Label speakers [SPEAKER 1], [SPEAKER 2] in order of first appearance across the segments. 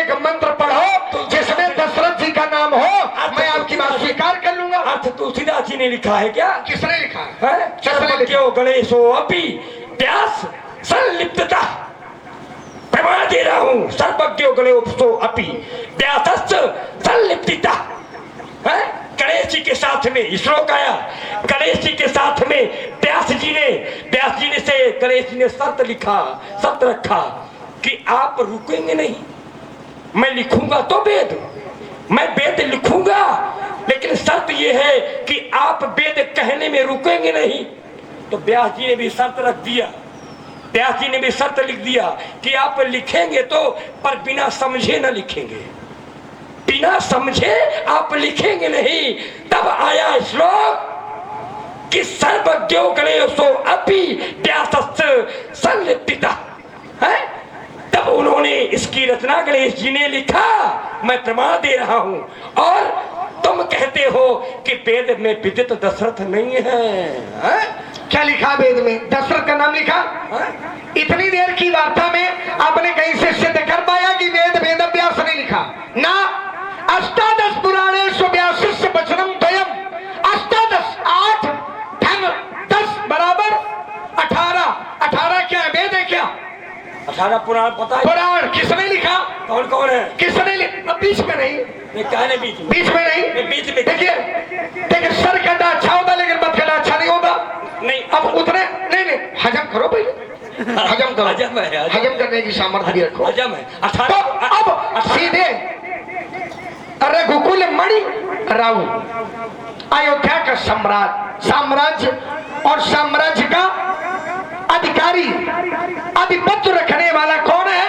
[SPEAKER 1] एक मंत्र पढ़ो जिसमें दशरथ जी का नाम हो, मैं आपकी बात स्वीकार कर लूंगा।
[SPEAKER 2] अर्थ तुलसीदास जी ने लिखा है क्या?
[SPEAKER 1] किसने लिखा है?
[SPEAKER 2] है? सर्वज्ञो गणेशो अपि व्यास संलिप्तता। प्रमाण दे रहा हूं, सर्वज्ञो गणेशो अपि व्यासस्य संलिप्तता। है? गणेश जी के साथ में श्लोक आया, गणेश जी के साथ में व्यास जी ने से गणेश जी ने शर्त लिखा, शर्त रखा कि आप रुकेंगे नहीं, मैं लिखूंगा तो वेद, मैं वेद लिखूंगा, लेकिन शर्त यह है कि आप वेद कहने में रुकेंगे नहीं। तो व्यास जी ने भी शर्त रख दिया, व्यास जी ने भी शर्त लिख दिया कि आप लिखेंगे तो पर बिना समझे न लिखेंगे, बिना समझे आप लिखेंगे नहीं। तब आया श्लोक कि सर्वज्ञो गणेशो अपि व्यासस्य संलिप्तता है। तब उन्होंने इसकी रचना गणेश जी ने लिखा, मैं प्रमाण दे रहा हूं। और तुम कहते हो कि वेद में विदित दशरथ नहीं है?
[SPEAKER 1] क्या लिखा वेद में? दशरथ का नाम लिखा? इतनी देर की वार्ता में आपने कहीं से सिद्ध कर पाया कि वेद वेद व्यास ने लिखा? ना। अष्टादश पुराणेषु व्यासस्य वचनम द्वयम्। अष्टादश 8 धन 10 बराबर 18। 18 क्या है? वेद है क्या?
[SPEAKER 2] 18 पुराण पता है?
[SPEAKER 1] पुराण किसने लिखा?
[SPEAKER 2] कौन कौन है?
[SPEAKER 1] किसने लिखा? बीच में नहीं,
[SPEAKER 2] कहने बीच में,
[SPEAKER 1] बीच में नहीं,
[SPEAKER 2] बीच में।
[SPEAKER 1] देखिए सर कटा अच्छा होता लेकिन मत कटा अच्छा नहीं होता।
[SPEAKER 2] नहीं
[SPEAKER 1] अब उतने नहीं, हजम करो पहले, हजम करो।
[SPEAKER 2] हजम है,
[SPEAKER 1] हजम करने की सामर्थ्य भी रखो।
[SPEAKER 2] हजम है।
[SPEAKER 1] तो अब सीधे रघुकुल मणि राहु, अयोध्या का सम्राट, साम्राज्य और साम्राज्य का अधिकारी, आधिपत्य रखने वाला कौन है?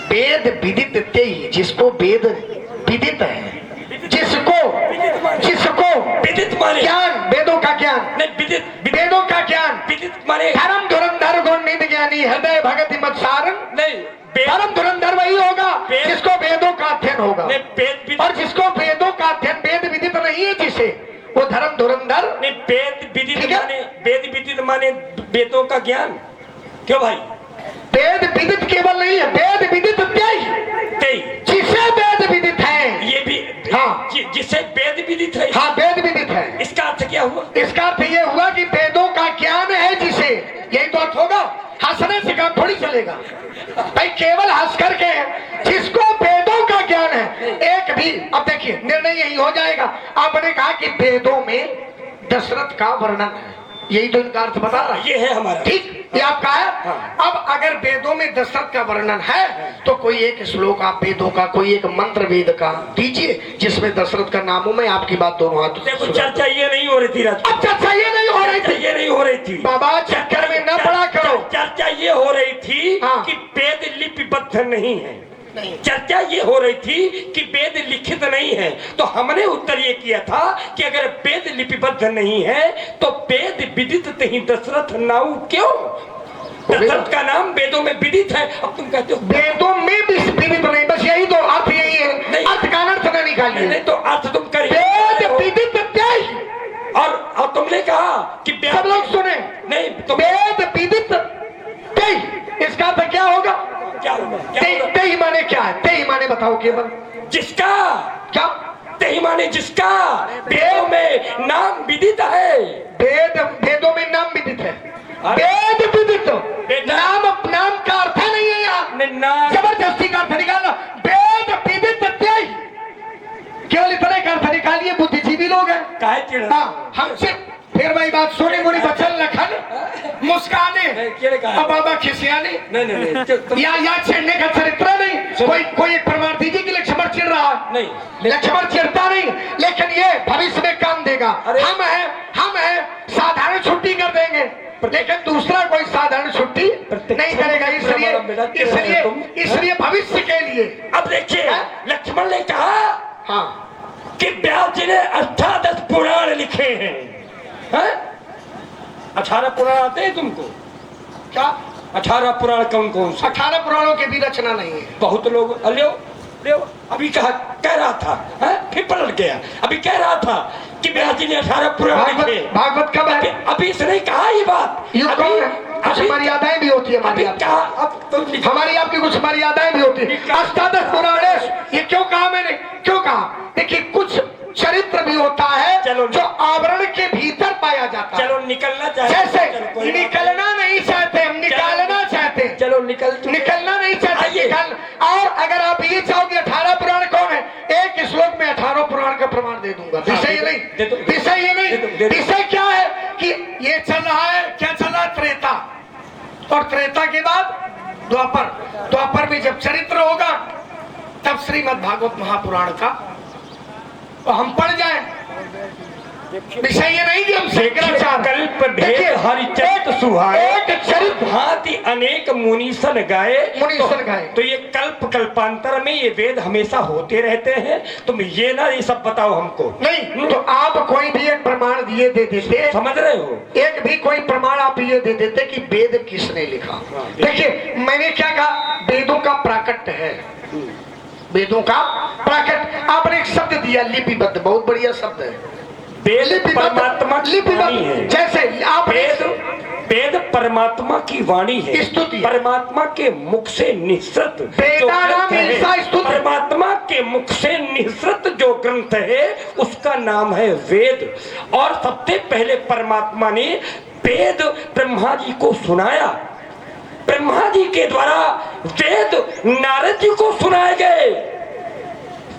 [SPEAKER 1] वेद विदित तेई, जिसको वेद विदित है, जिसको
[SPEAKER 2] विदित माने
[SPEAKER 1] ज्ञान, वेदों का ज्ञान
[SPEAKER 2] नहीं, विदित
[SPEAKER 1] वेदों का ज्ञान,
[SPEAKER 2] विदित माने
[SPEAKER 1] धर्म धुरंधर गुण निधि ज्ञानी हृदय भगति मत सारंग।
[SPEAKER 2] नहीं,
[SPEAKER 1] धर्म धुरंधर वही होगा जिसको वेदों का अध्ययन होगा, और जिसको वेदों का अध्ययन वेद विदित नहीं है जिसे, वो धर्म धुरंधर
[SPEAKER 2] नहीं। वेद विदित माने वेदों का ज्ञान। क्यों भाई?
[SPEAKER 1] वेद विदित केवल नहीं है, वेद विदित तेई, जिसे वेद विदित है, ये भी हाँ,
[SPEAKER 2] जिसे वेद विदित है।
[SPEAKER 1] हाँ वेद विदित है।
[SPEAKER 2] इसका अर्थ क्या हुआ?
[SPEAKER 1] इसका अर्थ ये हुआ कि वेदों का ज्ञान है जिसे, यही तो अर्थ होगा। हंसने से काम थोड़ी चलेगा भाई, केवल हंस करके, जिसको वेदों का ज्ञान है। एक भी, अब देखिए निर्णय यही हो जाएगा। आपने कहा कि वेदों में दशरथ का वर्णन है, यही तो इनका अर्थ बता रहा है।
[SPEAKER 2] ये है हमारा,
[SPEAKER 1] ठीक, ये आपका है।
[SPEAKER 2] हाँ।
[SPEAKER 1] अब अगर वेदों में दशरथ का वर्णन है तो कोई एक श्लोक आप वेदों का, कोई एक मंत्र वेद का दीजिए जिसमें दशरथ का नाम हो। मैं आपकी बात दोनों हाथ।
[SPEAKER 2] देखो चर्चा ये नहीं हो रही थी राज,
[SPEAKER 1] अब चर्चा ये नहीं हो रही थी,
[SPEAKER 2] ये नहीं हो रही थी
[SPEAKER 1] बाबा, चक्कर में न पड़ा करो।
[SPEAKER 2] चर्चा ये हो रही थी
[SPEAKER 1] हाँ।
[SPEAKER 2] कि वेद लिपिबद्ध नहीं है।
[SPEAKER 1] नहीं,
[SPEAKER 2] चर्चा ये हो रही थी कि वेद लिखित नहीं है। तो हमने उत्तर ये किया था कि अगर वेद लिपिबद्ध नहीं है तो वेद विदित ही दशरथ नाउ क्यों? दशरथ का नाम वेदों में विदित है। अब तुम कहते हो
[SPEAKER 1] वेदों में भी विदित नहीं, बस यही तो अर्थ, यही है। अर्थ का अर्थ न निकालिए।
[SPEAKER 2] नहीं तो अर्थ तुम कर
[SPEAKER 1] वेद विदित तेई,
[SPEAKER 2] और तुमने कहा कि
[SPEAKER 1] सब लोग सुने
[SPEAKER 2] नहीं तो
[SPEAKER 1] वेद विदित तेई, इसका अर्थ क्या होगा?
[SPEAKER 2] क्या होगा?
[SPEAKER 1] तेई माने क्या है? तेई माने बताओ केवल।
[SPEAKER 2] जिसका
[SPEAKER 1] क्या?
[SPEAKER 2] तेई माने जिसका वेदों में नाम विदित है।
[SPEAKER 1] वेदों में नाम विदित है। वेद विदित नाम का अर्थ नहीं है यहाँ, जबरदस्ती का अर्थ निकालना। वेद विदित तेई, केवल इतने का अर्थ निकालिए। बुद्धिजीवी लोग हैं, हाँ, हमसे फिर वही बात सोने मोनी बचल लखन मुस्काने और बाबा खिसियाने, या छेड़ने का चरित्र नहीं। कोई एक प्रमाण दीजिए कि लक्ष्मण चिढ़ रहा है? नहीं, लक्ष्मण चिढ़ता नहीं, लेकिन ये भविष्य में काम देगा। हम है साधारण छुट्टी कर देंगे, लेकिन दूसरा कोई साधारण छुट्टी नहीं करेगा। इसलिए भविष्य के लिए।
[SPEAKER 2] अब देखिए, लक्ष्मण ने कहा
[SPEAKER 1] हाँ
[SPEAKER 2] कि व्यास जी ने 18 पुराण लिखे हैं। 18 पुराण आते हैं तुमको?
[SPEAKER 1] क्या
[SPEAKER 2] 18 पुराण कौन कौन से?
[SPEAKER 1] 18 पुराणों की भी रचना नहीं है।
[SPEAKER 2] बहुत लोग अभी कह रहा था, फिर पलट गया। अभी कह रहा था कि व्यास जी ने 18 पुराण लिखे।
[SPEAKER 1] भागवत कब है?
[SPEAKER 2] अभी इसने कहा ये बात।
[SPEAKER 1] यूं कौन है? कुछ मर्यादाएं भी होती है हमारी आपकी। हमारी आपकी कुछ मर्यादाएं भी होती है। अष्टादश पुराणेश, ये क्यों कहा मैंने, क्यों कहा? देखिए कुछ चरित्र भी होता है जो आवरण के भीतर पाया जाता है।
[SPEAKER 2] चलो निकलना चाहते,
[SPEAKER 1] जैसे निकलना नहीं चाहते हम, निकालना चाहते हैं।
[SPEAKER 2] चलो
[SPEAKER 1] निकलना नहीं चाहते, निकाल। और अगर आप ये चाहोगे 18 पुराण कौन है, एक श्लोक में 18 पुराण का प्रमाण दे दूंगा। विषय ये नहीं, विषय ये नहीं, विषय क्या है कि ये चल रहा है, क्या चल रहा है? त्रेता, और त्रेता के बाद द्वापर। द्वापर में जब चरित्र होगा तब श्रीमद् भागवत महापुराण का तो हम पढ़ जाए। विषय ये नहीं कि हम
[SPEAKER 2] कल्प भेद हरिचरित सुहाए,
[SPEAKER 1] एक चरित्र
[SPEAKER 2] भांति अनेक मुनीसन गाए।
[SPEAKER 1] मुनीसन गाए
[SPEAKER 2] तो ये कल्प कल्पांतर में ये वेद हमेशा होते रहते हैं। तुम ये ना ये सब बताओ हमको।
[SPEAKER 1] नहीं तो आप कोई भी एक प्रमाण दिए दे देते,
[SPEAKER 2] समझ रहे हो?
[SPEAKER 1] एक भी कोई प्रमाण आप ये दे देते कि वेद किसने लिखा। देखिए मैंने क्या कहा, वेदों का प्राकट्य है, वेदों का प्राकट्य। आपने एक शब्द दिया लिपिबद्ध, बहुत बढ़िया शब्द है।
[SPEAKER 2] वेद परमात्मा की वाणी है।
[SPEAKER 1] जैसे आप
[SPEAKER 2] वेद परमात्मा की वाणी है,
[SPEAKER 1] स्तुति है।
[SPEAKER 2] परमात्मा के मुख से निःसृत जो ग्रंथ है, परमात्मा के मुख से निःसृत जो ग्रंथ है उसका नाम है वेद। और सबसे पहले परमात्मा ने वेद ब्रह्मा जी को सुनाया। ब्रह्मा जी के द्वारा वेद नारद जी को सुनाए गए।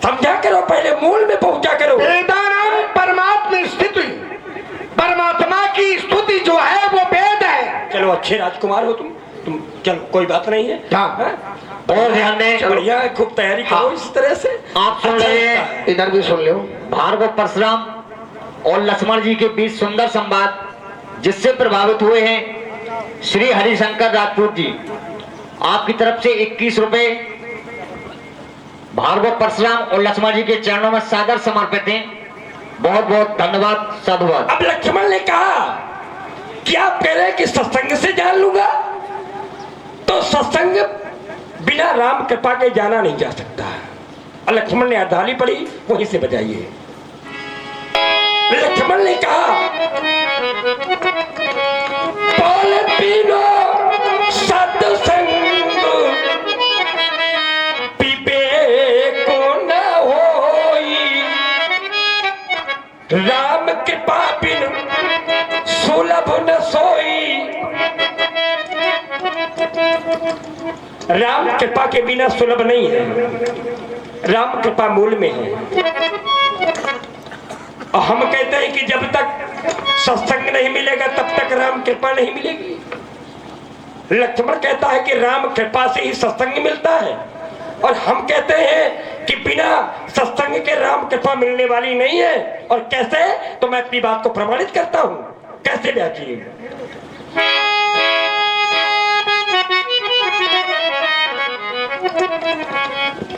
[SPEAKER 2] समझा करो, पहले मूल में पहुंचा करो।
[SPEAKER 1] वेदानाम परमात्मा स्थिति, परमात्मा की स्तुति जो है वो वेद है।
[SPEAKER 2] चलो अच्छे राजकुमार हो तुम चलो कोई बात नहीं है।
[SPEAKER 1] और ध्यान दें,
[SPEAKER 2] बढ़िया है, खूब तैयारी करो। इस तरह से
[SPEAKER 1] आप सुन रहे, इधर भी सुन लो।
[SPEAKER 3] भार्गव परशुराम और लक्ष्मण जी के बीच सुंदर संवाद, जिससे प्रभावित हुए हैं श्री हरिशंकर राजपूत जी। आपकी तरफ से 21 रुपए भार्गव परशुराम और लक्ष्मण जी के चरणों में सादर समर्पित हैं। बहुत बहुत धन्यवाद, साधुवाद।
[SPEAKER 2] अब लक्ष्मण ने कहा कि आप कह रहे हैं कि सत्संग से जान लूंगा, तो सत्संग बिना राम कृपा के जाना नहीं जा सकता। और लक्ष्मण ने अधाली पड़ी, वहीं से बजाइए। लक्ष्मण ने कहा बोले पीनो सत्संग राम कृपा बिन सुलभ न सोई। राम कृपा के बिना सुलभ नहीं है, राम कृपा मूल में है। और हम कहते हैं कि जब तक सत्संग नहीं मिलेगा तब तक राम कृपा नहीं मिलेगी। लक्ष्मण कहता है कि राम कृपा से ही सत्संग मिलता है, और हम कहते हैं कि बिना सत्संग के राम कृपा मिलने वाली नहीं है। और कैसे, तो मैं अपनी बात को प्रमाणित करता हूं। कैसे व्याख्या?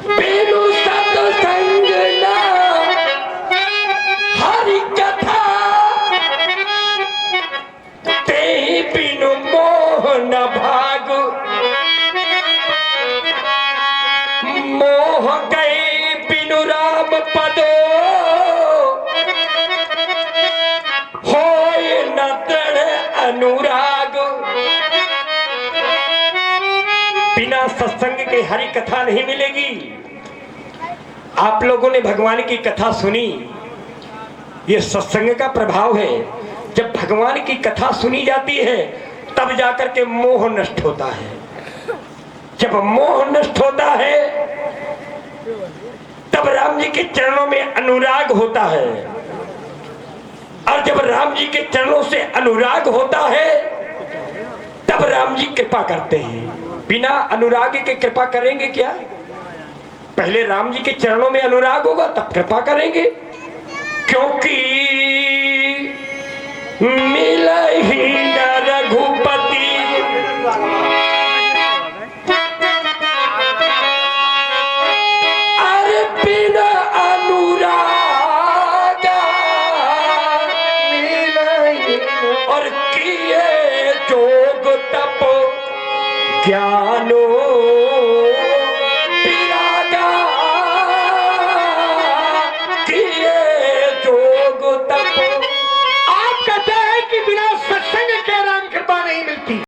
[SPEAKER 2] बिनु सत्संग ना हरि कथा, ते बिनु मोह न भाग। मोह गए बिनु राम पदो, होय न दृढ़ अनुराग। बिना सत्संग के हरि कथा नहीं मिलेगी। आप लोगों ने भगवान की कथा सुनी, ये सत्संग का प्रभाव है। जब भगवान की कथा सुनी जाती है तब जाकर के मोह नष्ट होता है। जब मोह नष्ट होता है तब राम जी के चरणों में अनुराग होता है। और जब राम जी के चरणों से अनुराग होता है तब राम जी कृपा करते हैं। बिना अनुराग के कृपा करेंगे क्या? पहले राम जी के चरणों में अनुराग होगा तब कृपा करेंगे। क्योंकि मिला ही न रघुपति ज्ञानो